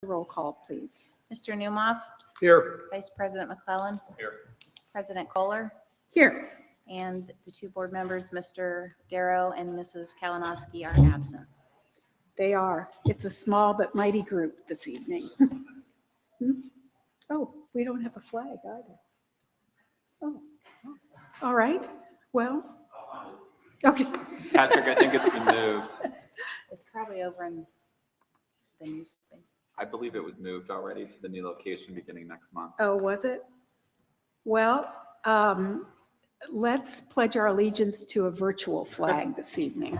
Roll call, please. Mr. Newmoff, Here. Vice President McClellan, Here. President Kohler, Here. and the two board members, Mr. Darrow and Mrs. Kalinowski, are absent. They are. It's a small but mighty group this evening. Oh, we don't have a flag either. Oh, all right. Well, okay. Patrick, I think it's been moved. It's probably over in the new space. I believe it was moved already to the new location beginning next month. Oh, was it? Well, let's pledge our allegiance to a virtual flag this evening.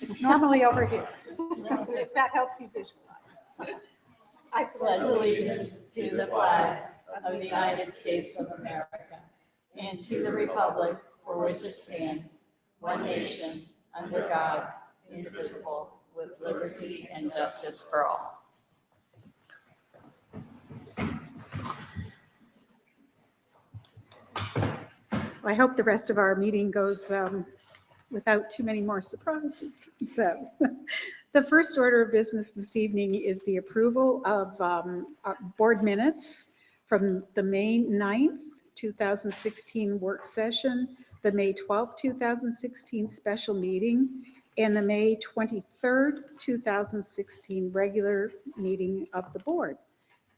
It's normally over here. If that helps you visualize. I Pledge allegiance to the flag of the United States of America and to the republic for which it stands, one nation, under God, indivisible, with liberty and justice for all. I hope the rest of our meeting goes without too many more surprises. So the first order of business this evening is the approval of our board minutes from the May 9th, 2016 work session, the May 12th, 2016 special meeting, and the May 23rd, 2016 regular meeting of the board.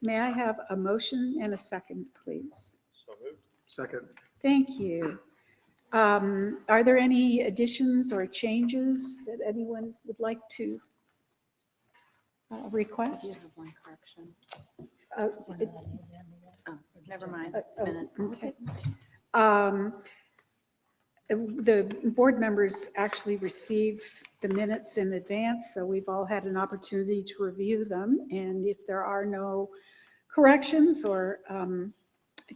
May I have a motion and a second, please? So moved. Second. Thank you. Are there any additions or changes that anyone would like to I do request? have one correction. It- Oh, never mind. It's Oh, minutes. okay. The board members actually receive the minutes in advance, so we've all had an opportunity to review them. And if there are no corrections or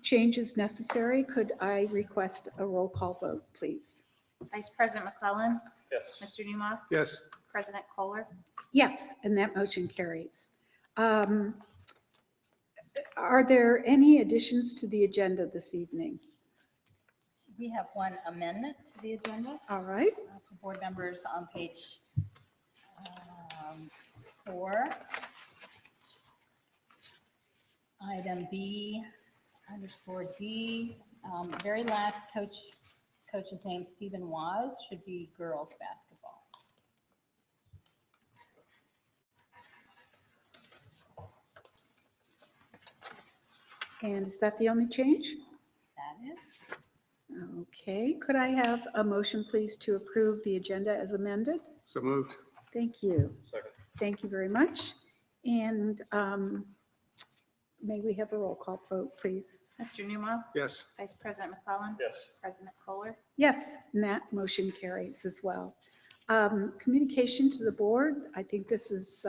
changes necessary, could I request a roll call vote, please? Vice President McClellan, Yes. Mr. Newmoff, Yes. President Kohler, Yes, and that motion carries. Are there any additions to the agenda this evening? We have one amendment to the agenda All right. for board members on page 4. Item B_D, very last coach's name, Stephen Waz, should be girls basketball. And is that the only change? That is. Okay, could I have a motion, please, to approve the agenda as amended? So moved. Thank you. Second. Thank you very much. And may we have a roll call vote, please? Mr. Newmoff, Yes. Vice President McClellan, Yes. President Kohler, Yes, and that motion carries as well. Communication to the board. I think this is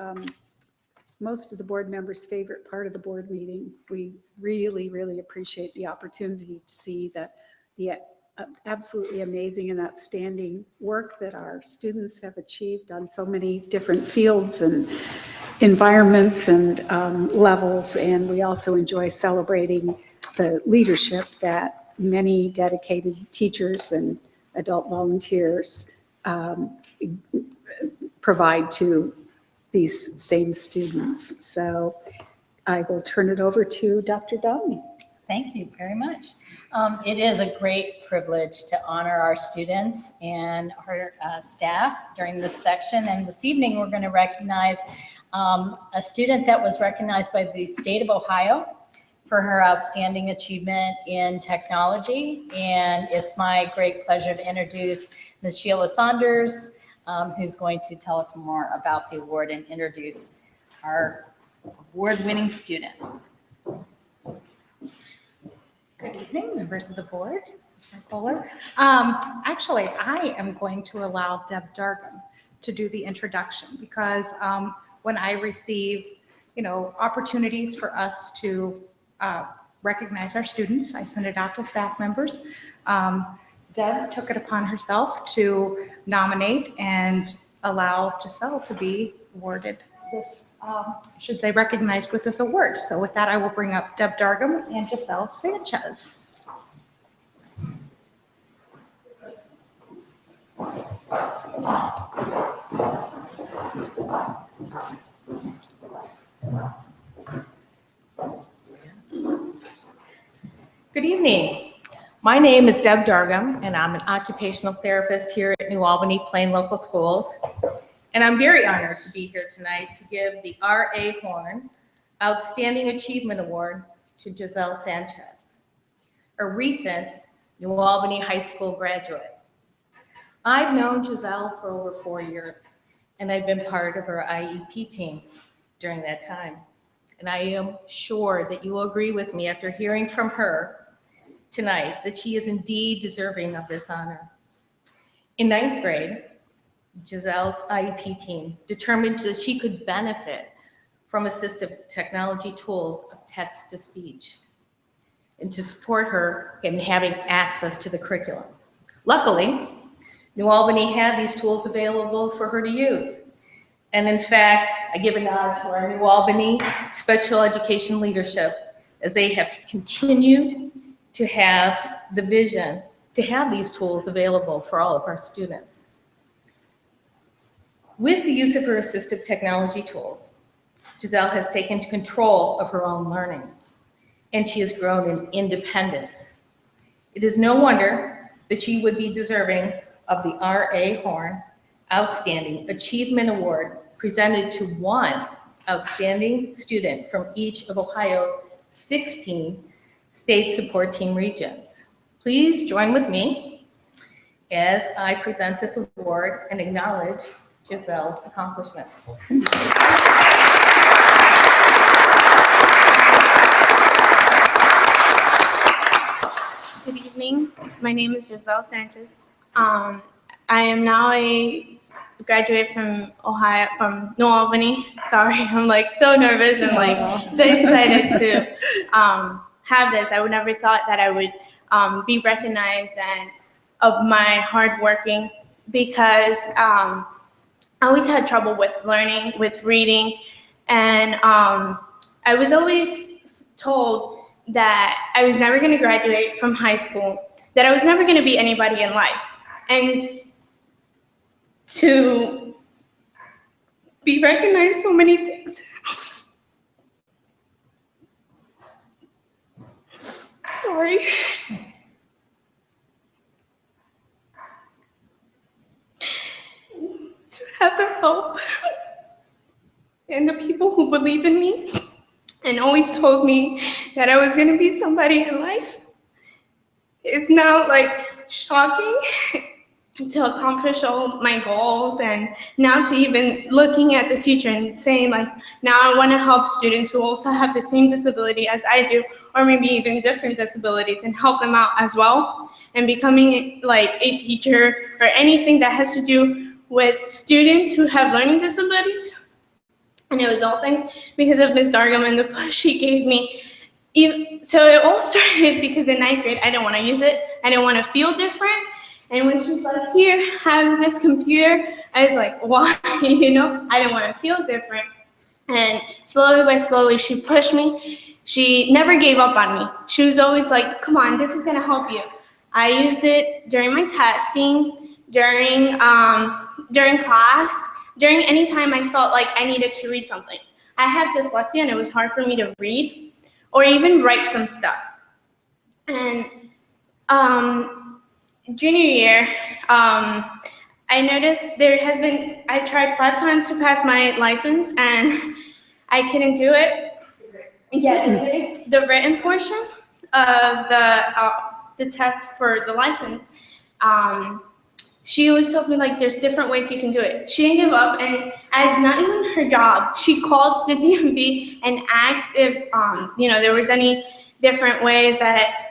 most of the board members' favorite part of the board meeting. We really, really appreciate the opportunity to see the absolutely amazing and outstanding work that our students have achieved on so many different fields and environments and levels. And we also enjoy celebrating the leadership that many dedicated teachers and adult volunteers provide to these same students. So I will turn it over to Dr. Downey. Thank you very much. It is a great privilege to honor our students and our staff during this section. And this evening, we're going to recognize a student that was recognized by the state of Ohio for her outstanding achievement in technology. And it's my great pleasure to introduce Ms. Sheila Saunders, who's going to tell us more about the award and introduce our award-winning student. Good evening, members of the board, Mr. Kohler. Actually, I am going to allow Deb Dargum to do the introduction because when I receive, opportunities for us to recognize our students, I send it out to staff members. Deb took it upon herself to nominate and allow Giselle to be awarded this, recognized with this award. So with that, I will bring up Deb Dargum and Giselle Sanchez. Good evening. My name is Deb Dargum, and I'm an occupational therapist here at New Albany Plain Local Schools. And I'm very honored to be here tonight to give the R.A. Horn Outstanding Achievement Award to Giselle Sanchez, a recent New Albany High School graduate. I've known Giselle for over 4 years, and I've been part of her IEP team during that time. And I am sure that you will agree with me after hearing from her tonight that she is indeed deserving of this honor. In 9th grade, Giselle's IEP team determined that she could benefit from assistive technology tools of text-to-speech and to support her in having access to the curriculum. Luckily, New Albany had these tools available for her to use. And in fact, I give a nod to our New Albany special education leadership as they have continued to have the vision to have these tools available for all of our students. With the use of her assistive technology tools, Giselle has taken control of her own learning, and she has grown in independence. It is no wonder that she would be deserving of the R.A. Horn Outstanding Achievement Award presented to one outstanding student from each of Ohio's 16 state support team regions. Please join with me as I present this award and acknowledge Giselle's accomplishments. Good evening. My name is Giselle Sanchez. I am now a graduate from Ohio, from New Albany. Sorry, I'm like so nervous and like so excited to have this. I would never thought that I would be recognized and of my hard working, because I always had trouble with learning, with reading, and I was always told that I was never going to graduate from high school, that I was never going to be anybody in life. And to be recognized so many things. Sorry. To have the help and the people who believe in me and always told me that I was going to be somebody in life is now like shocking to accomplish all my goals, and now to even looking at the future and saying like, now I want to help students who also have the same disability as I do, or maybe even different disabilities, and help them out as well. And becoming like a teacher or anything that has to do with students who have learning disabilities. And it was all thanks because of Ms. Dargum and the push she gave me. So it all started because in 9th grade, I didn't want to use it. I didn't want to feel different. And when she's like, here, have this computer, I was like, why? You know, I didn't want to feel different. And slowly by slowly, she pushed me. She never gave up on me. She was always like, come on, this is going to help you. I used it during my testing, during class, during any time I felt like I needed to read something. I had dyslexia, and it was hard for me to read or even write some stuff. And junior year, I noticed I tried 5 times to pass my license, and I couldn't do it. Yeah, the written portion of the test for the license, she always told me like there's different ways you can do it. She didn't give up, and as not even her job, she called the DMV and asked if there was any different ways that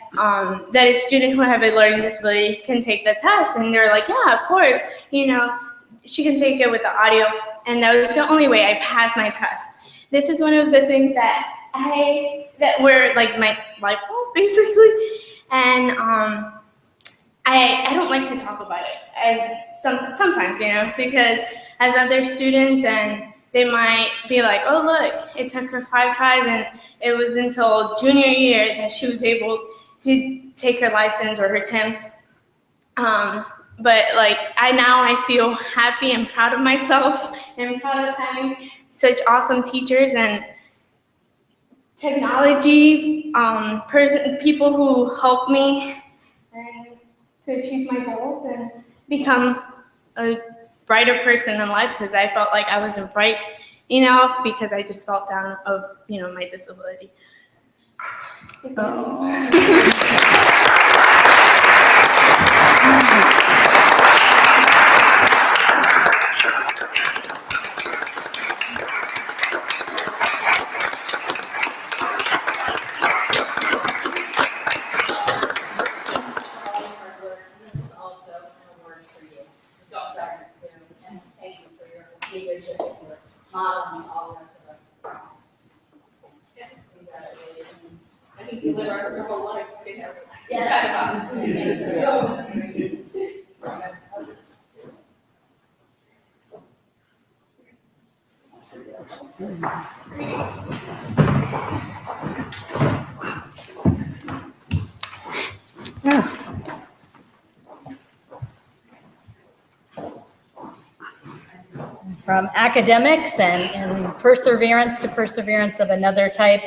that a student who have a learning disability can take the test. And they're like, yeah, of course, she can take it with the audio. And that was the only way I passed my test. This is one of the things that were like my life goal, basically. And I don't like to talk about it as sometimes, because as other students, and they might be like, oh, look, it took her 5 tries, and it was until junior year that she was able to take her license or her TIMS. but like I feel happy and proud of myself and proud of having such awesome teachers and technology, people who help me and to achieve my goals and become a brighter person in life, because I felt like I wasn't bright enough because I just felt down of, my disability. From academics and perseverance to perseverance of another type,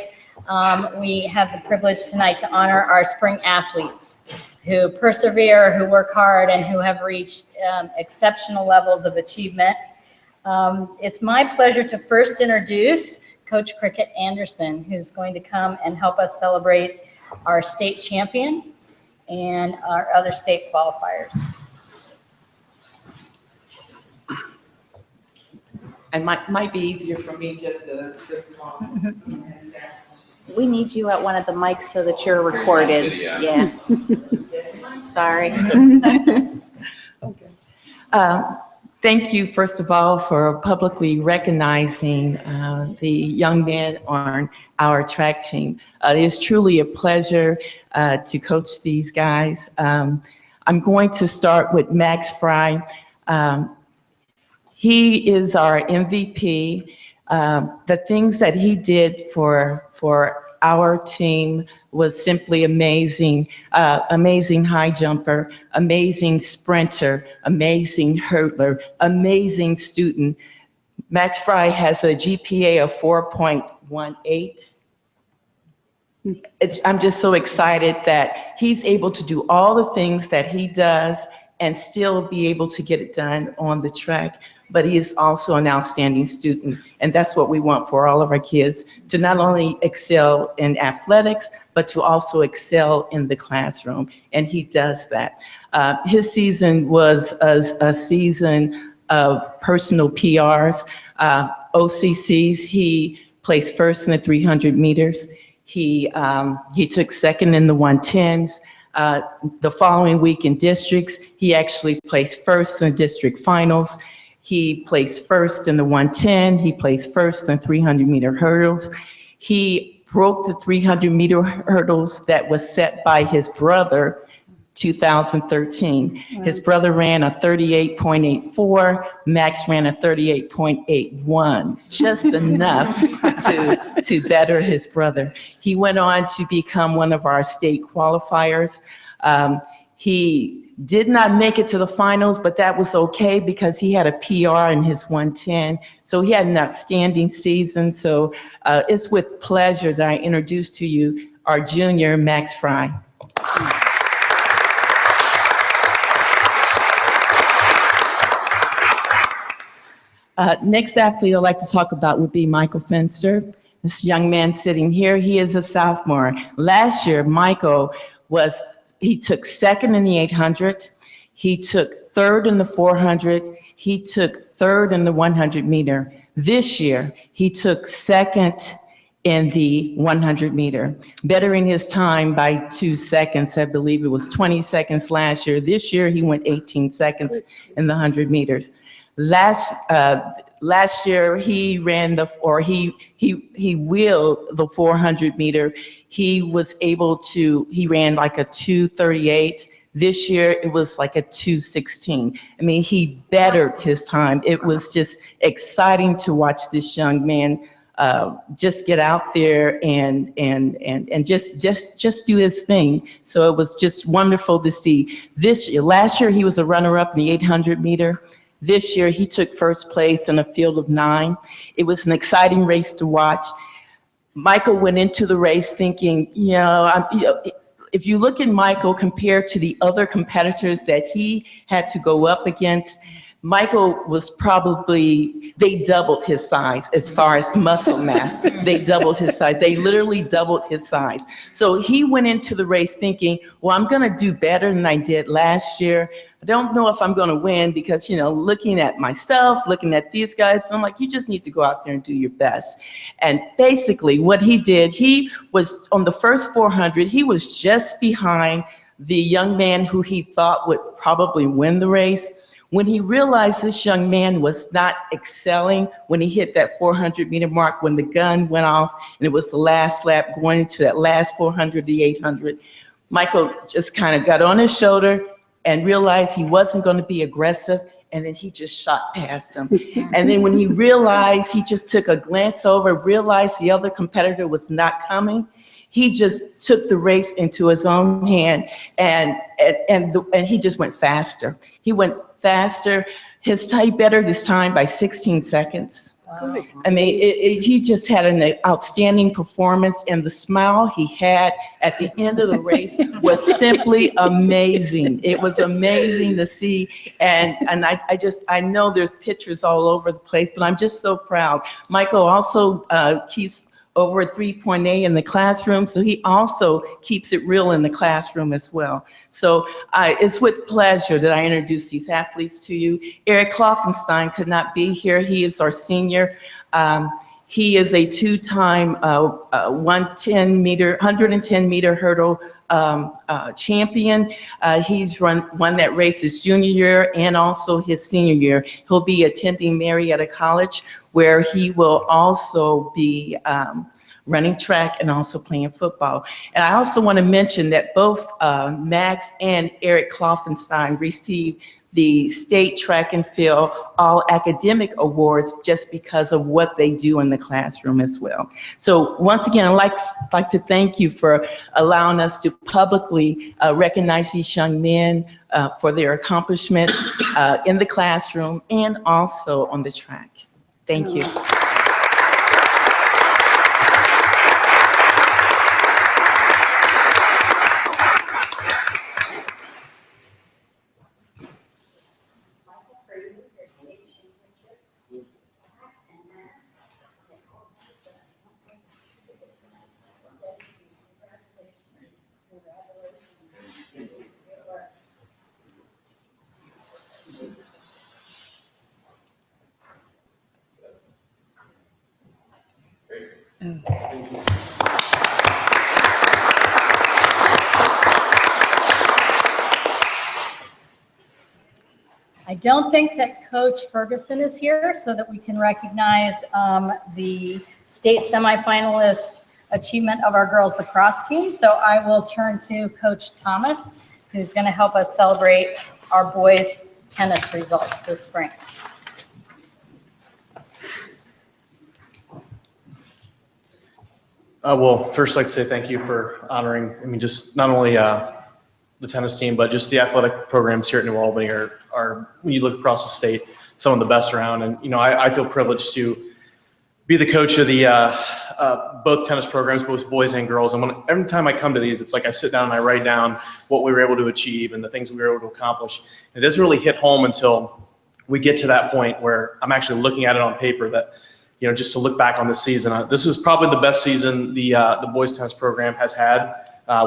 we have the privilege tonight to honor our spring athletes who persevere, who work hard, and who have reached exceptional levels of achievement. It's my pleasure to first introduce Coach Cricket Anderson, who's going to come and help us celebrate our state champion and our other state qualifiers. It might be easier for me just to talk. We need you at one of the mics so that you're recorded. Yeah. Sorry. Okay. Thank you, first of all, for publicly recognizing the young men on our track team. It is truly a pleasure to coach these guys. I'm going to start with Max Fry. He is our MVP. The things that he did for our team was simply amazing. Amazing high jumper, amazing sprinter, amazing hurdler, amazing student. Max Fry has a GPA of 4.18. I'm just so excited that he's able to do all the things that he does and still be able to get it done on the track. But he is also an outstanding student. And that's what we want for all of our kids, to not only excel in athletics, but to also excel in the classroom. And he does that. His season was a season of personal PRs, OCCs. He placed first in the 300 meters. He took second in the 110s. The following week in districts, he actually placed first in the district finals. He placed first in the 110. He placed first in 300-meter hurdles. He broke the 300-meter hurdles that was set by his brother, 2013. His brother ran a 38.84. Max ran a 38.81, just enough to better his brother. He went on to become one of our state qualifiers. He did not make it to the finals, but that was okay because he had a PR in his 110. So he had an outstanding season. So it's with pleasure that I introduce to you our junior, Max Fry. Next athlete I'd like to talk about would be Michael Fenster. This young man sitting here, he is a sophomore. Last year, Michael he took second in the 800. He took third in the 400. He took third in the 100 meter. This year, he took second in the 100 meter, bettering his time by 2 seconds. I believe it was 20 seconds last year. This year, he went 18 seconds in the 100 meters. Last year, he ran he wheeled the 400 meter. He ran like a 2:38. This year, it was like a 2:16. I mean, he bettered his time. It was just exciting to watch this young man just get out there and just do his thing. So it was just wonderful to see. Last year he was a runner-up in the 800 meter. This year he took first place in a field of 9. It was an exciting race to watch. Michael went into the race thinking, if you look at Michael compared to the other competitors that he had to go up against, Michael was they doubled his size as far as muscle mass. They doubled his size. They literally doubled his size. So he went into the race thinking, well, I'm going to do better than I did last year. I don't know if I'm going to win because, looking at myself, looking at these guys, I'm like, you just need to go out there and do your best. And basically what he did, he was on the first 400, he was just behind the young man who he thought would probably win the race. When he realized this young man was not excelling, when he hit that 400 meter mark, when the gun went off and it was the last lap going into that last 400, the 800, Michael just kind of got on his shoulder and realized he wasn't going to be aggressive. And then he just shot past him. And then when he realized, he just took a glance over, realized the other competitor was not coming. He just took the race into his own hand and he just went faster. He went faster. He bettered his time by 16 seconds. Wow. I mean, he just had an outstanding performance, and the smile he had at the end of the race was simply amazing. It was amazing to see, and I know there's pictures all over the place, but I'm just so proud. Michael also keeps over a 3.8 in the classroom, so he also keeps it real in the classroom as well. So it's with pleasure that I introduce these athletes to you. Eric Kloffenstein could not be here. He is our senior. He is a 2-time 110 meter hurdle champion. He's won that race his junior year and also his senior year. He'll be attending Marietta College, where he will also be running track and also playing football. And I also want to mention that both Max and Eric Kloffenstein received the state track and field all academic awards just because of what they do in the classroom as well. So once again, I'd like to thank you for allowing us to publicly recognize these young men for their accomplishments in the classroom and also on the track. Thank you. I don't think that Coach Ferguson is here so that we can recognize the state semifinalist achievement of our girls lacrosse team. So I will turn to Coach Thomas, who's going to help us celebrate our boys tennis results this spring. Well, first I'd like to say thank you for honoring, just not only the tennis team, but just the athletic programs here at New Albany are, when you look across the state, some of the best around. And, I feel privileged to be the coach of the both tennis programs, both boys and girls. And every time I come to these, it's like I sit down and I write down what we were able to achieve and the things we were able to accomplish. It doesn't really hit home until we get to that point where I'm actually looking at it on paper that, just to look back on this season. This is probably the best season the boys tennis program has had.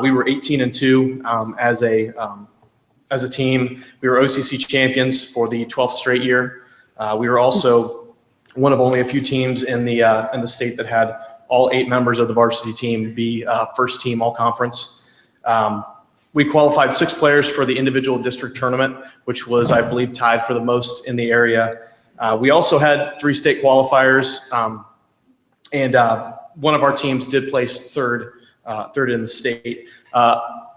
We were 18-2 as a team. We were OCC champions for the 12th straight year. We were also one of only a few teams in the state that had all 8 members of the varsity team be first team all conference. We qualified 6 players for the individual district tournament, which was, I believe, tied for the most in the area. We also had 3 state qualifiers, and one of our teams did place third in the state.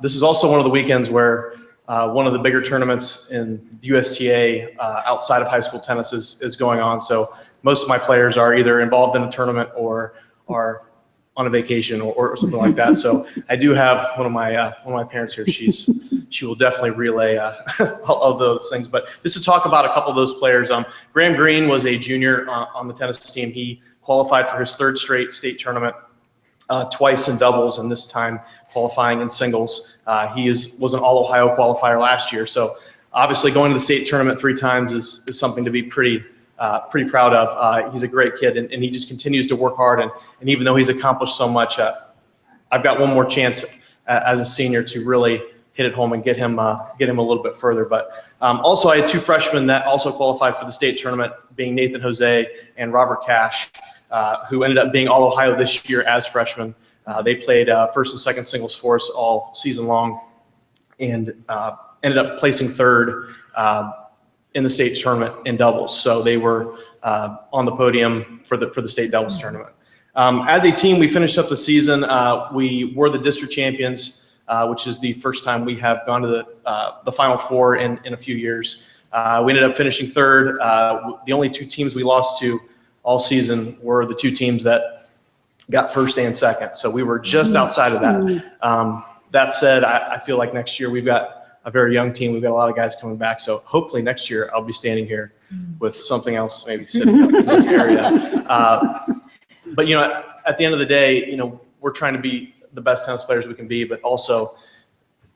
This is also one of the weekends where one of the bigger tournaments in USTA outside of high school tennis is going on. So most of my players are either involved in a tournament or are on a vacation or something like that. So I do have one of my parents here. She will definitely relay all of those things. But just to talk about a couple of those players, Graham Green was a junior on the tennis team. He qualified for his third straight state tournament, twice in doubles, and this time qualifying in singles. He was an All-Ohio qualifier last year. So obviously going to the state tournament 3 times is something to be pretty proud of. He's a great kid, and he just continues to work hard. And even though he's accomplished so much, I've got one more chance as a senior to really hit it home and get him a little bit further. But also I had 2 freshmen that also qualified for the state tournament, being Nathan Jose and Robert Cash, who ended up being All-Ohio this year as freshmen. They played first and second singles for us all season long, and ended up placing 3rd in the state tournament in doubles. So they were on the podium for the state doubles tournament. As a team, we finished up the season. We were the district champions, which is the first time we have gone to the Final Four in a few years. We ended up finishing 3rd. The only 2 teams we lost to all season were the 2 teams that got 1st and 2nd. So we were just outside of that. That said, I feel like next year we've got a very young team. We've got a lot of guys coming back. So hopefully next year I'll be standing here with something else, maybe sitting up in this area. But, at the end of the day, we're trying to be the best tennis players we can be, but also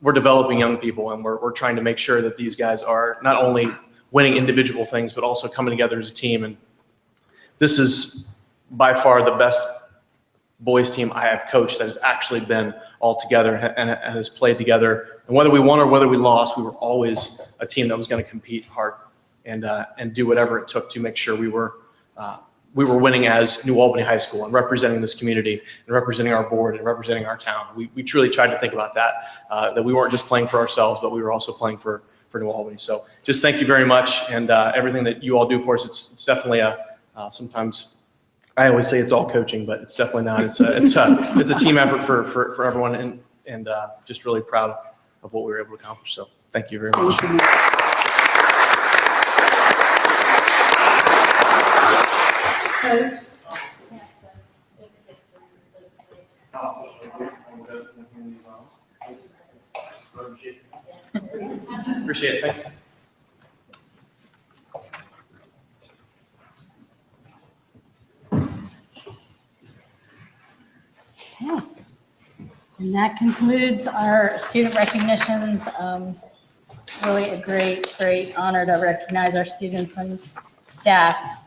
we're developing young people, and we're trying to make sure that these guys are not only winning individual things, but also coming together as a team. And this is by far the best boys team I have coached that has actually been all together and has played together. And whether we won or whether we lost, we were always a team that was going to compete hard and do whatever it took to make sure we were winning as New Albany High School and representing this community and representing our board and representing our town. We truly tried to think about that we weren't just playing for ourselves, but we were also playing for New Albany. So just thank you very much, and everything that you all do for us. It's definitely sometimes I always say it's all coaching, but it's definitely not. It's a team effort for everyone, and just really proud of what we were able to accomplish. So thank you very much. Thank you. Appreciate it. Thanks. Okay. And that concludes our student recognitions. Really a great honor to recognize our students and staff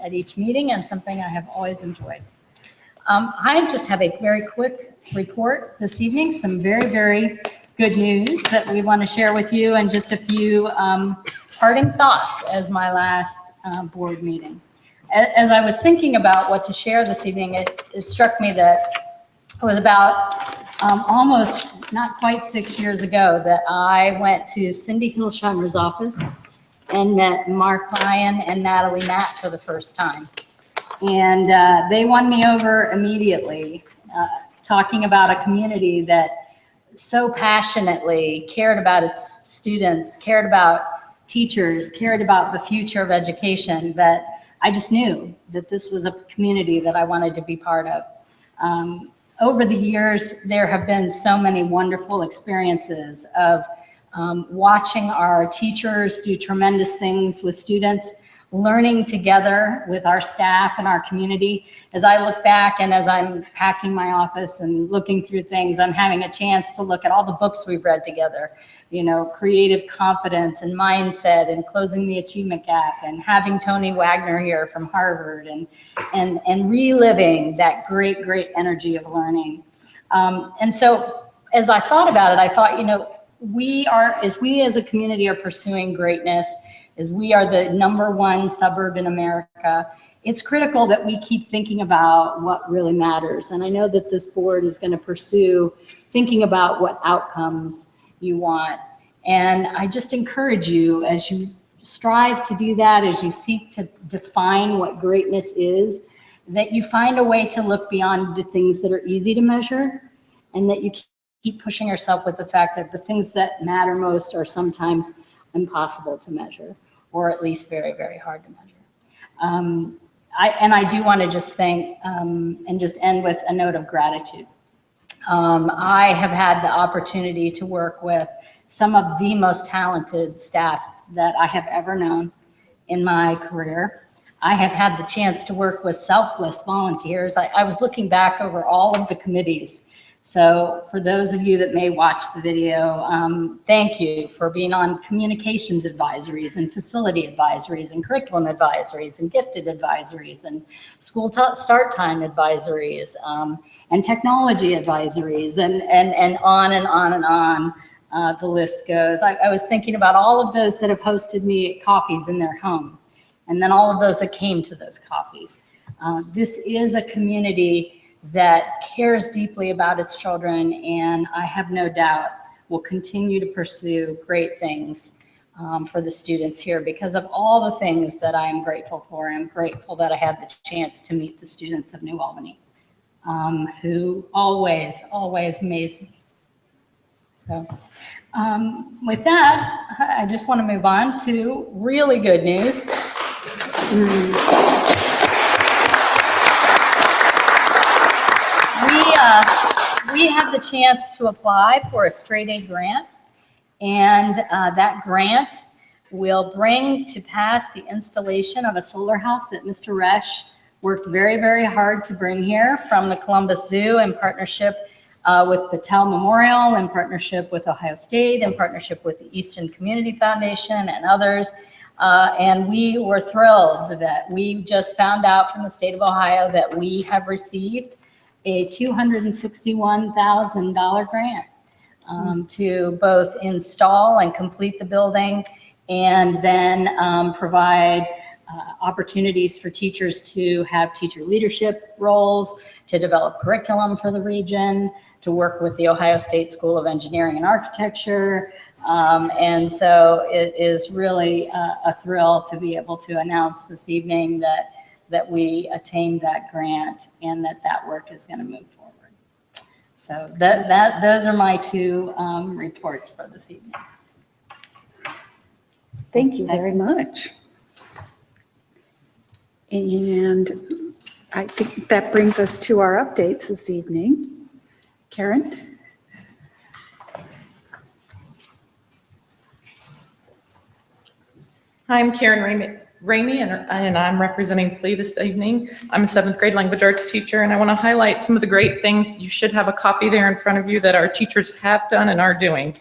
at each meeting, and something I have always enjoyed. I just have a very quick report this evening, some very good news that we want to share with you, and just a few parting thoughts as my last board meeting. As I was thinking about what to share this evening, it struck me that it was about almost not quite 6 years ago that I went to Cindy Hillsheimer's office and met Mark Ryan and Natalie Matt for the first time. And they won me over immediately, talking about a community that so passionately cared about its students, cared about teachers, cared about the future of education, that I just knew that this was a community that I wanted to be part of. Over the years, there have been so many wonderful experiences of watching our teachers do tremendous things with students, learning together with our staff and our community. As I look back and as I'm packing my office and looking through things, I'm having a chance to look at all the books we've read together, Creative Confidence and Mindset and Closing the Achievement Gap, and having Tony Wagner here from Harvard, and reliving that great energy of learning. And so as I thought about it, I thought, we as a community are pursuing greatness, as we are the #1 suburb in America, it's critical that we keep thinking about what really matters. And I know that this board is going to pursue thinking about what outcomes you want. And I just encourage you, as you strive to do that, as you seek to define what greatness is, that you find a way to look beyond the things that are easy to measure, and that you keep pushing yourself with the fact that the things that matter most are sometimes impossible to measure, or at least very hard to measure. I do want to just thank and just end with a note of gratitude. I have had the opportunity to work with some of the most talented staff that I have ever known in my career. I have had the chance to work with selfless volunteers. I was looking back over all of the committees. So for those of you that may watch the video, thank you for being on communications advisories and facility advisories and curriculum advisories and gifted advisories and school start time advisories and technology advisories and on and on and on. The list goes. I was thinking about all of those that have hosted me at coffees in their home, and then all of those that came to those coffees. This is a community that cares deeply about its children, and I have no doubt will continue to pursue great things for the students here because of all the things that I am grateful for. I'm grateful that I had the chance to meet the students of New Albany, who always amaze me. So with that, I just want to move on to really good news. We have the chance to apply for a straight A grant, and that grant will bring to pass the installation of a solar house that Mr. Resch worked very, very hard to bring here from the Columbus Zoo in partnership with Battelle Memorial, in partnership with Ohio State, in partnership with the Easton Community Foundation and others. And we were thrilled that we just found out from the state of Ohio that we have received a $261,000 grant to both install and complete the building, and then provide opportunities for teachers to have teacher leadership roles, to develop curriculum for the region, to work with the Ohio State School of Engineering and Architecture. And so it is really a thrill to be able to announce this evening that we attained that grant and that work is going to move forward. So those are my two reports for this evening. Thank you very much. And I think that brings us to our updates this evening. Karen? Hi, I'm Karen Ramey, and I'm representing PLE this evening. I'm a 7th grade language arts teacher, and I want to highlight some of the great things. You should have a copy there in front of you that our teachers have done and are doing.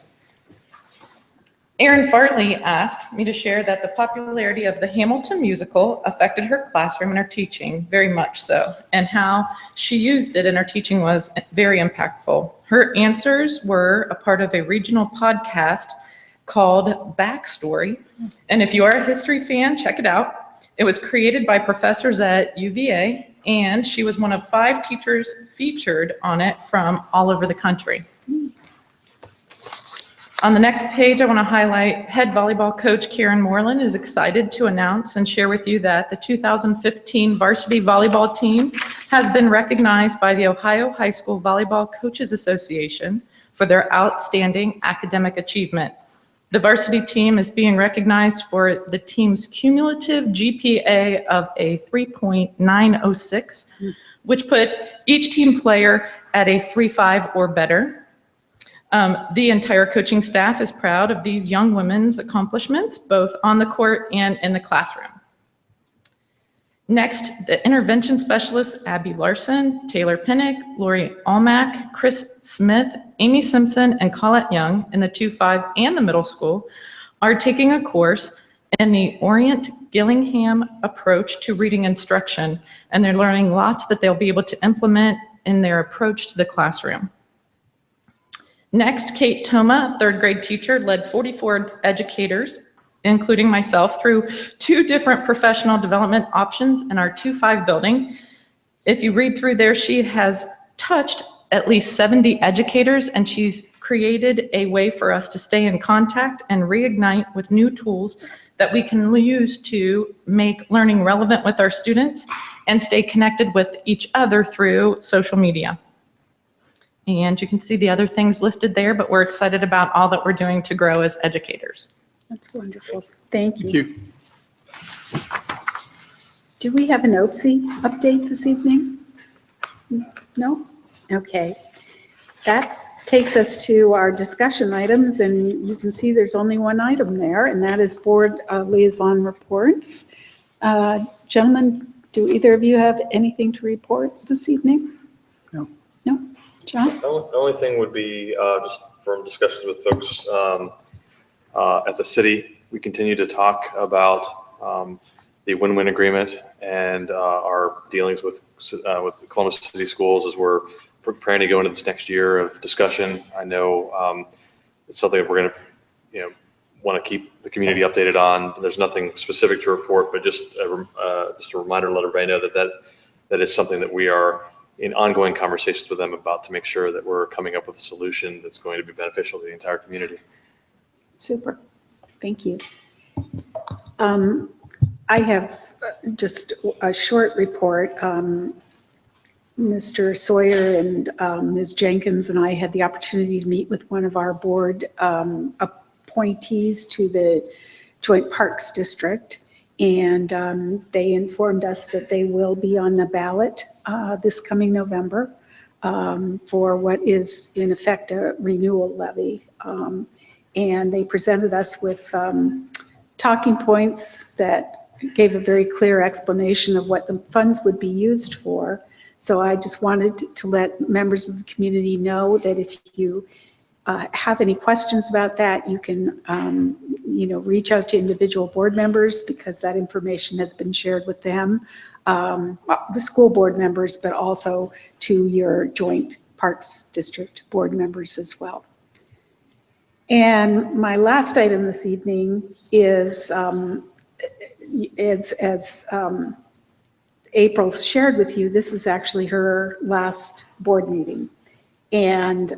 Erin Farley asked me to share that the popularity of the Hamilton musical affected her classroom and her teaching, very much so, and how she used it in her teaching was very impactful. Her answers were a part of a regional podcast called Backstory. And if you are a history fan, check it out. It was created by professors at UVA, and she was one of 5 teachers featured on it from all over the country. On the next page, I want to highlight head volleyball coach Karen Moreland is excited to announce and share with you that the 2015 varsity volleyball team has been recognized by the Ohio High School Volleyball Coaches Association for their outstanding academic achievement. The varsity team is being recognized for the team's cumulative GPA of a 3.906, which put each team player at a 3.5 or better. The entire coaching staff is proud of these young women's accomplishments, both on the court and in the classroom. Next, the intervention specialists, Abby Larson, Taylor Pinnick, Lori Almack, Chris Smith, Amy Simpson, and Colette Young in the 2-5 and the middle school are taking a course in the Orient Gillingham approach to reading instruction, and they're learning lots that they'll be able to implement in their approach to the classroom. Next, Kate Toma, 3rd grade teacher, led 44 educators, including myself, through 2 different professional development options in our 2-5 building. If you read through there, she has touched at least 70 educators, and she's created a way for us to stay in contact and reignite with new tools that we can use to make learning relevant with our students and stay connected with each other through social media. And you can see the other things listed there, but we're excited about all that we're doing to grow as educators. That's wonderful. Thank you. Thank you. Do we have an OPSI update this evening? No? Okay. That takes us to our discussion items, and you can see there's only one item there, and that is board liaison reports. Gentlemen, do either of you have anything to report this evening? No. No? John? The only thing would be just from discussions with folks at the city, we continue to talk about the win-win agreement and our dealings with the Columbus City Schools as we're preparing to go into this next year of discussion. I know it's something that we're going to, want to keep the community updated on. There's nothing specific to report, but just a reminder to let everybody know that is something that we are in ongoing conversations with them about to make sure that we're coming up with a solution that's going to be beneficial to the entire community. Super. Thank you. I have just a short report. Mr. Sawyer and Ms. Jenkins and I had the opportunity to meet with one of our board appointees to the Joint Parks District, and they informed us that they will be on the ballot this coming November for what is in effect a renewal levy. And they presented us with talking points that gave a very clear explanation of what the funds would be used for. So I just wanted to let members of the community know that if you have any questions about that, you can, reach out to individual board members, because that information has been shared with them, the school board members, but also to your Joint Parks District board members as well. And my last item this evening is, as April shared with you, this is actually her last board meeting. And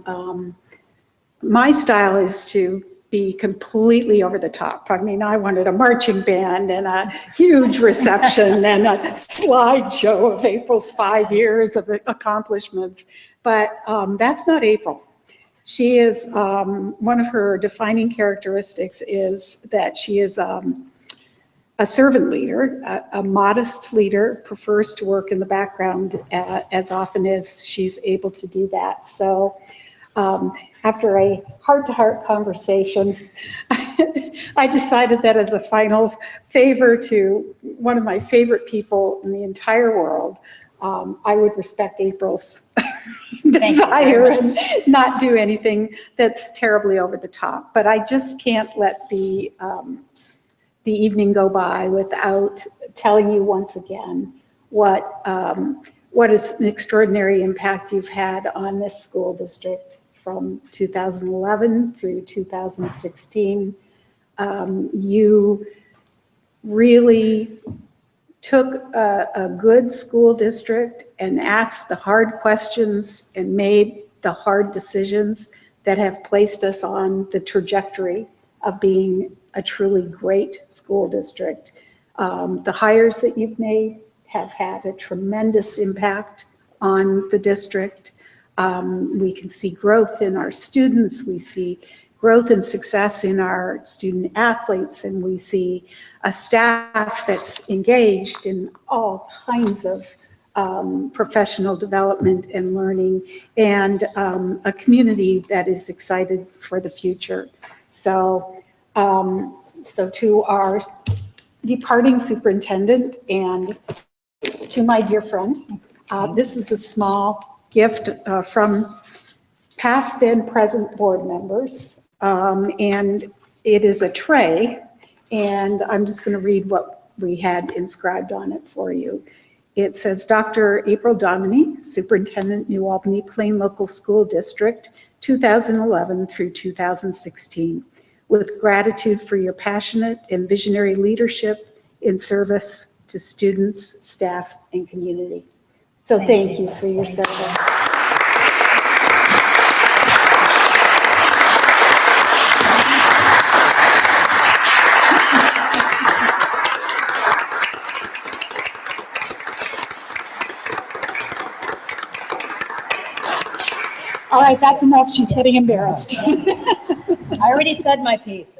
my style is to be completely over the top. I mean, I wanted a marching band and a huge reception and a slideshow of April's 5 years of accomplishments. But that's not April. She is, one of her defining characteristics is that she is a servant leader, a modest leader, prefers to work in the background as often as she's able to do that. So after a heart-to-heart conversation, I decided that as a final favor to one of my favorite people in the entire world, I would respect April's desire and not do anything that's terribly over the top. But I just can't let the evening go by without telling you once again what is an extraordinary impact you've had on this school district from 2011 through 2016. You really took a good school district and asked the hard questions and made the hard decisions that have placed us on the trajectory of being a truly great school district. The hires that you've made have had a tremendous impact on the district. We can see growth in our students. We see growth and success in our student athletes, and we see a staff that's engaged in all kinds of professional development and learning, and a community that is excited for the future. So, so to our departing superintendent and to my dear friend, this is a small gift from past and present board members, and it is a tray, and I'm just going to read what we had inscribed on it for you. It says, Dr. April Dominy, Superintendent, New Albany Plain Local School District, 2011 through 2016. With gratitude for your passionate and visionary leadership in service to students, staff, and community. So thank you for your service. All right, that's enough. She's getting embarrassed. I already said my piece.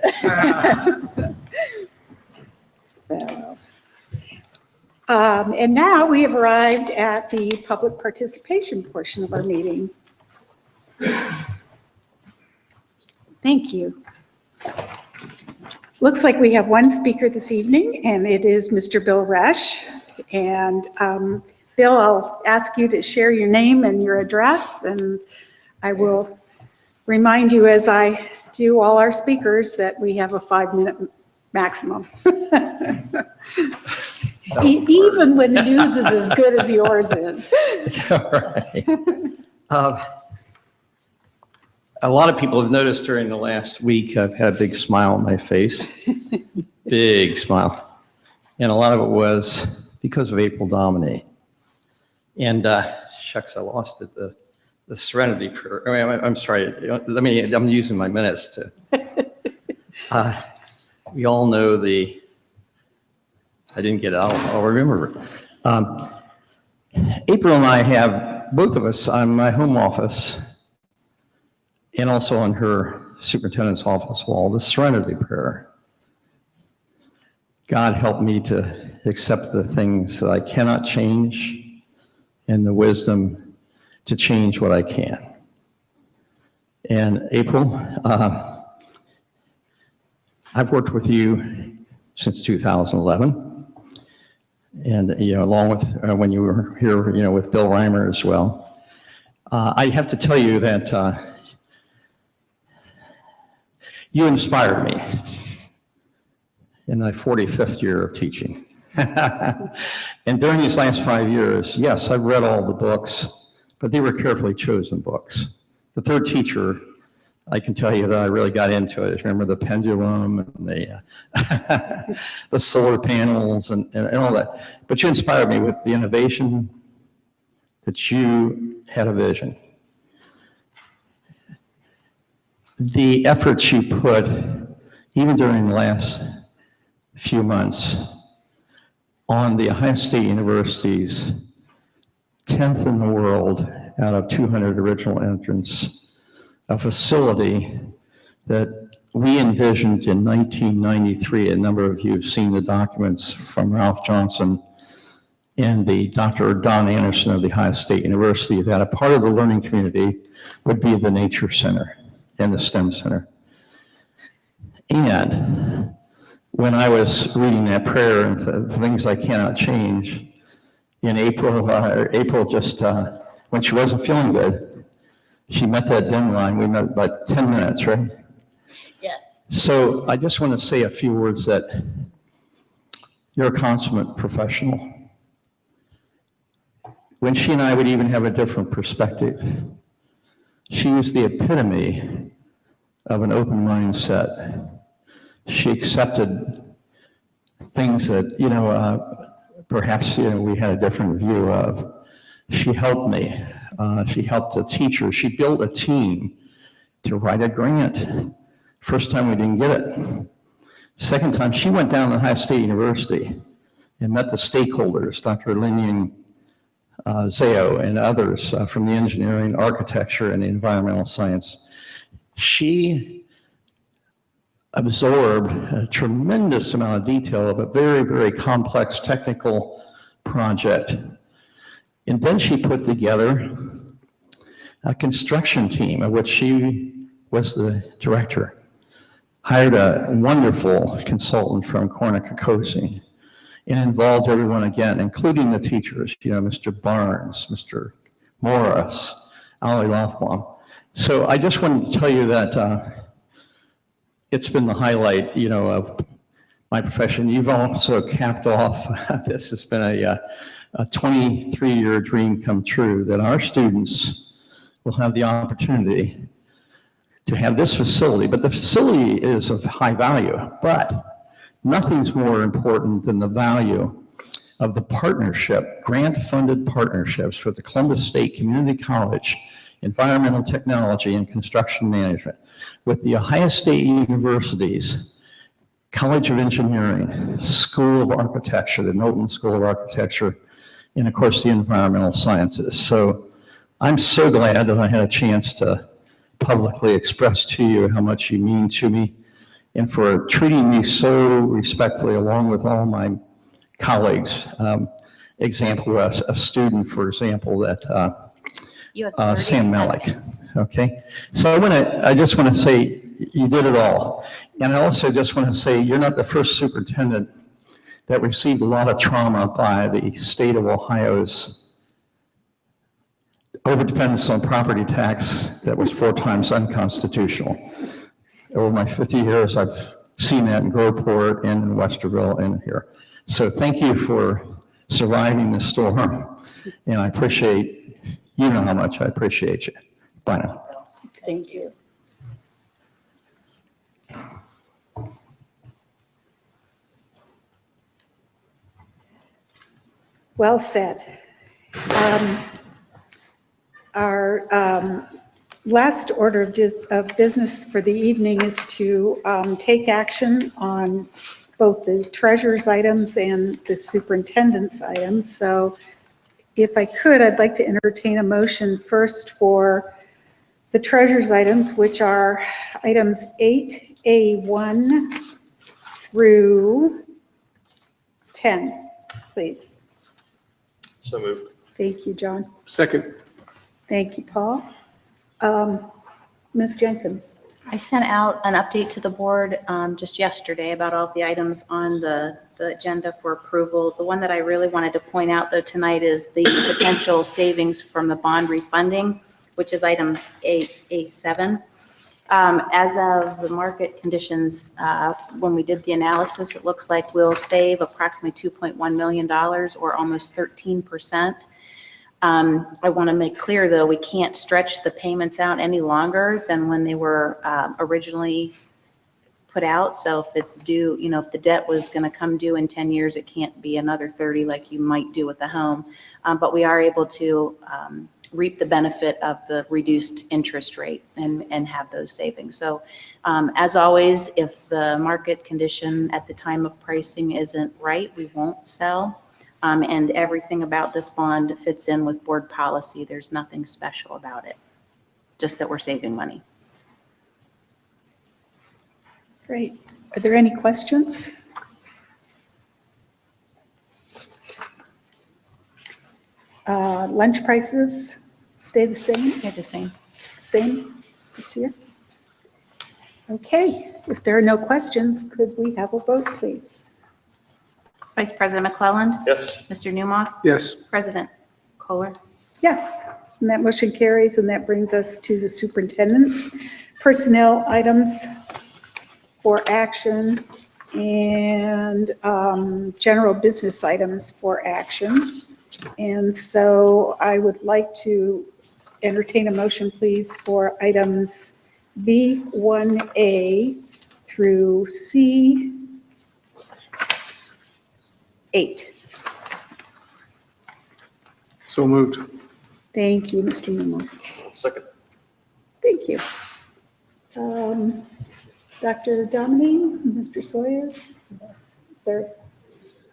So, And now we have arrived at the public participation portion of our meeting. Thank you. Looks like we have one speaker this evening, and it is Mr. Bill Resch. And Bill, I'll ask you to share your name and your address, and I will remind you, as I do all our speakers, that we have a 5-minute maximum. Even when the news is as good as yours is. All right. A lot of people have noticed during the last week, I've had a big smile on my face, big smile. And a lot of it was because of April Domine. And shucks, I lost it. The Serenity Prayer. I'm sorry. I'm using my minutes to. We all know I didn't get it. I'll remember it. April and I have, both of us, on my home office and also on her superintendent's office wall, the Serenity Prayer. God help me to accept the things that I cannot change and the wisdom to change what I can. And April, I've worked with you since 2011. And, along with when you were here, with Bill Reimer as well. I have to tell you that you inspired me in my 45th year of teaching. And during these last 5 years, yes, I've read all the books, but they were carefully chosen books. The third teacher, I can tell you that I really got into it. Remember the pendulum and the solar panels and all that. But you inspired me with the innovation that you had a vision. The efforts you put, even during the last few months, on the Ohio State University's 10th in the world out of 200 original entrants, a facility that we envisioned in 1993. A number of you have seen the documents from Ralph Johnson and the Dr. Don Anderson of the Ohio State University, that a part of the learning community would be the Nature Center and the STEM Center. And when I was reading that prayer and the things I cannot change, in April just, when she wasn't feeling good, she met that deadline. We met about 10 minutes, right? Yes. So I just want to say a few words that you're a consummate professional. When she and I would even have a different perspective, she was the epitome of an open mindset. She accepted things that, perhaps, we had a different view of. She helped me. She helped the teacher. She built a team to write a grant. First time we didn't get it. Second time, she went down to Ohio State University and met the stakeholders, Dr. Linian Zao and others from the engineering, architecture, and environmental science. She absorbed a tremendous amount of detail of a very, very complex technical project. And then she put together a construction team, of which she was the director, hired a wonderful consultant from Cornicocosi, and involved everyone again, including the teachers, Mr. Barnes, Mr. Morris, Ali Lofbaum. So I just wanted to tell you that it's been the highlight, of my profession. You've also capped off, this has been a 23-year dream come true, that our students will have the opportunity to have this facility. But the facility is of high value, but nothing's more important than the value of the partnership, grant-funded partnerships with the Columbus State Community College, Environmental Technology and Construction Management, with the Ohio State University's College of Engineering, School of Architecture, the Milton School of Architecture, and of course the Environmental Sciences. So I'm so glad that I had a chance to publicly express to you how much you mean to me, and for treating me so respectfully, along with all my colleagues. Example, a student, for example, that You have 30 Sam Malik. seconds. Okay, so I just want to say you did it all. And I also just want to say you're not the first superintendent that received a lot of trauma by the state of Ohio's overdependence on property tax that was 4 times unconstitutional. Over my 50 years, I've seen that in Groveport and in Westerville and here. So thank you for surviving the storm. And I appreciate, you know how much I appreciate you. Bye now. Thank you. Well said. Our last order of business for the evening is to take action on both the treasurer's items and the superintendent's items. So if I could, I'd like to entertain a motion first for the treasurer's items, which are items 8A1 through 10, please. So moved. Thank you, John. Second. Thank you, Paul. Ms. Jenkins. I sent out an update to the board just yesterday about all of the items on the agenda for approval. The one that I really wanted to point out though tonight is the potential savings from the bond refunding, which is item A7. As of the market conditions, when we did the analysis, it looks like we'll save approximately $2.1 million or almost 13%. I want to make clear, though, we can't stretch the payments out any longer than when they were originally put out. So if it's due, you know, if the debt was going to come due in 10 years, it can't be another 30 like you might do with the home. But we are able to reap the benefit of the reduced interest rate and have those savings. So as always, if the market condition at the time of pricing isn't right, we won't sell. And everything about this bond fits in with board policy. There's nothing special about it, just that we're saving money. Great. Are there any questions? Lunch prices stay the same? They're the same. Same this year? Okay. If there are no questions, could we have a vote, please? Vice President McClelland? Yes. Mr. Newmoth? Yes. President Kohler? Yes, and that motion carries, and that brings us to the superintendent's personnel items for action and general business items for action. And so I would like to entertain a motion, please, for items B1A through C8. So moved. Thank you, Mr. Newman. Second. Thank you. Dr. Domine, Mr. Sawyer? Is there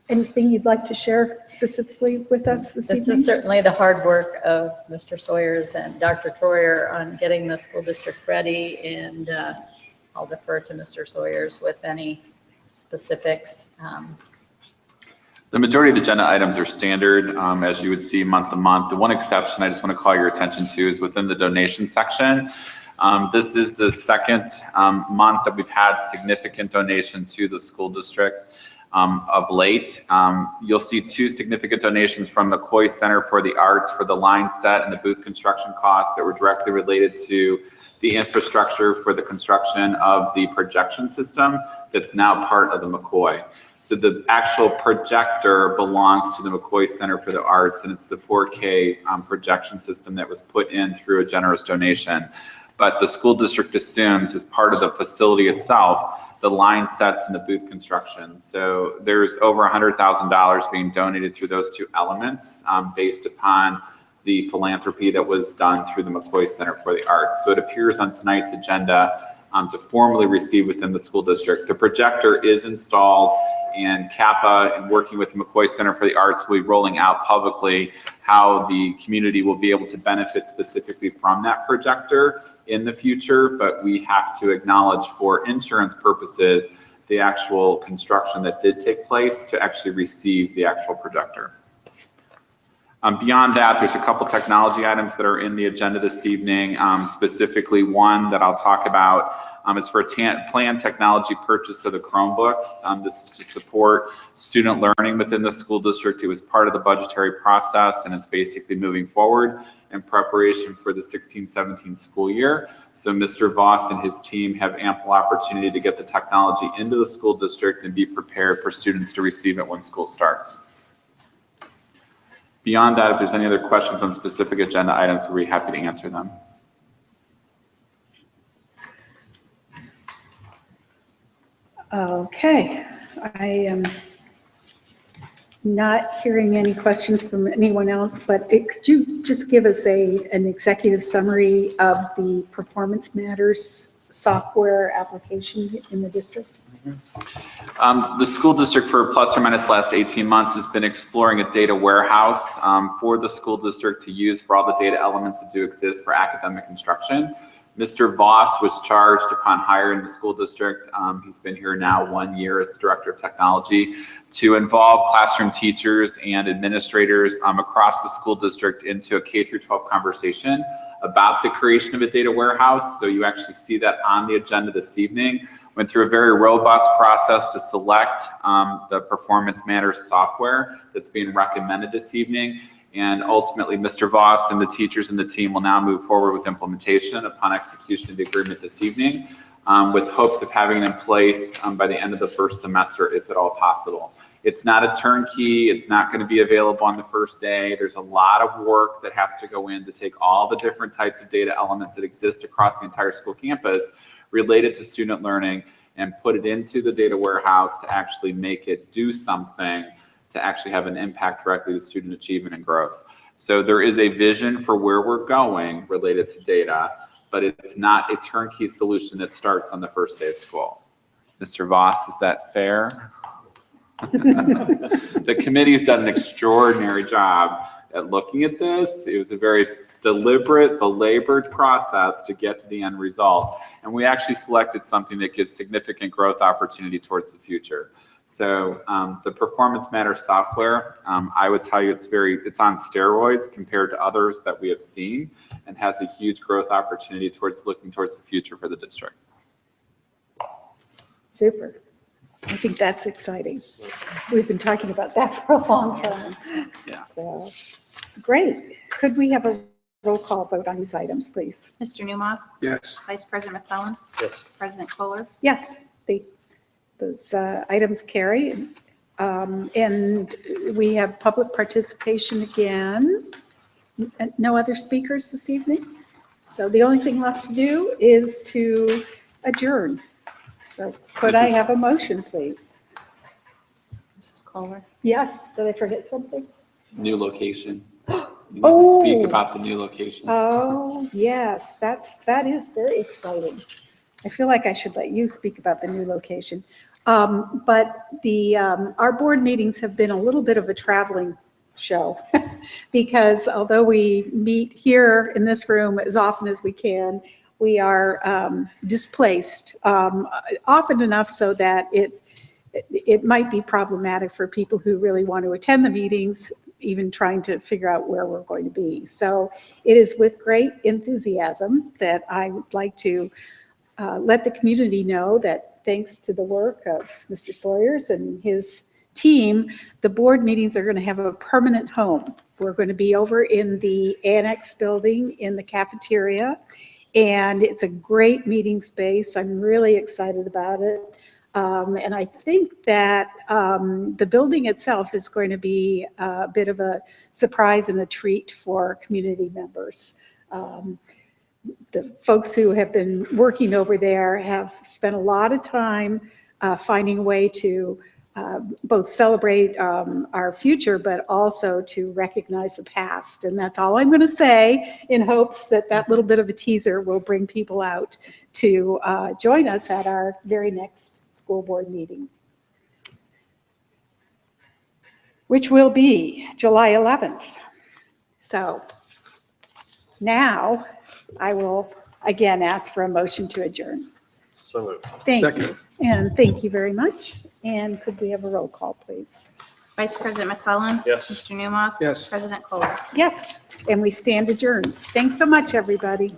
anything you'd like to share specifically with us this evening? This is certainly the hard work of Mr. Sawyers and Dr. Troyer on getting the school district ready, and I'll defer to Mr. Sawyers with any specifics. The majority of the agenda items are standard, as you would see month to month. The one exception I just want to call your attention to is within the donation section. This is the second month that we've had significant donation to the school district of late. You'll see 2 significant donations from McCoy Center for the Arts for the line set and the booth construction costs that were directly related to the infrastructure for the construction of the projection system that's now part of the McCoy. So the actual projector belongs to the McCoy Center for the Arts, and it's the 4K projection system that was put in through a generous donation. But the school district assumes, as part of the facility itself, the line sets and the booth construction. So there's over $100,000 being donated through those 2 elements based upon the philanthropy that was done through the McCoy Center for the Arts. So it appears on tonight's agenda to formally receive within the school district. The projector is installed, and CAPA, and working with the McCoy Center for the Arts, will be rolling out publicly how the community will be able to benefit specifically from that projector in the future. But we have to acknowledge, for insurance purposes, the actual construction that did take place to actually receive the actual projector. Beyond that, there's a couple technology items that are in the agenda this evening, specifically one that I'll talk about. It's for a planned technology purchase of the Chromebooks. This is to support student learning within the school district. It was part of the budgetary process, and it's basically moving forward in preparation for the 16-17 school year. So Mr. Voss and his team have ample opportunity to get the technology into the school district and be prepared for students to receive it when school starts. Beyond that, if there's any other questions on specific agenda items, we'll be happy to answer them. Okay, I am not hearing any questions from anyone else, but could you just give us an executive summary of the Performance Matters software application in the district? The school district for plus or minus last 18 months has been exploring a data warehouse for the school district to use for all the data elements that do exist for academic instruction. Mr. Voss was charged upon hiring the school district. He's been here now 1 year as the director of technology to involve classroom teachers and administrators across the school district into a K through 12 conversation about the creation of a data warehouse. So you actually see that on the agenda this evening. Went through a very robust process to select the Performance Matters software that's being recommended this evening. And ultimately, Mr. Voss and the teachers and the team will now move forward with implementation upon execution of the agreement this evening, with hopes of having it in place by the end of the first semester, if at all possible. It's not a turnkey. It's not going to be available on the first day. There's a lot of work that has to go in to take all the different types of data elements that exist across the entire school campus related to student learning and put it into the data warehouse to actually make it do something to actually have an impact directly to student achievement and growth. So there is a vision for where we're going related to data, but it's not a turnkey solution that starts on the first day of school. Mr. Voss, is that fair? The committee's done an extraordinary job at looking at this. It was a very deliberate, belabored process to get to the end result. And we actually selected something that gives significant growth opportunity towards the future. So the Performance Matters software, I would tell you it's on steroids compared to others that we have seen and has a huge growth opportunity towards looking towards the future for the district. Super. I think that's exciting. We've been talking about that for a long time. Yeah. So, great. Could we have a roll call vote on these items, please? Mr. Newmoth? Yes. Vice President McClellan? Yes. President Kohler? Yes, those items carry. And we have public participation again. No other speakers this evening? So the only thing left to do is to adjourn. So could I have a motion, please? Mrs. Kohler? Yes, did I forget something? New location. You need to speak about the new location. Oh, yes, that is very exciting. I feel like I should let you speak about the new location. But our board meetings have been a little bit of a traveling show because although we meet here in this room as often as we can, we are displaced often enough so that it might be problematic for people who really want to attend the meetings, even trying to figure out where we're going to be. So it is with great enthusiasm that I would like to let the community know that thanks to the work of Mr. Sawyers and his team, the board meetings are going to have a permanent home. We're going to be over in the annex building in the cafeteria, and it's a great meeting space. I'm really excited about it. And I think that the building itself is going to be a bit of a surprise and a treat for community members. The folks who have been working over there have spent a lot of time finding a way to both celebrate our future, but also to recognize the past. And that's all I'm going to say, in hopes that that little bit of a teaser will bring people out to join us at our very next school board meeting, which will be July 11th. So now I will again ask for a motion to adjourn. So moved. Thank Second. you. And thank you very much. And could we have a roll call, please? Vice President McClellan? Yes. Mr. Newmoth? Yes. President Kohler? Yes, and we stand adjourned. Thanks so much, everybody.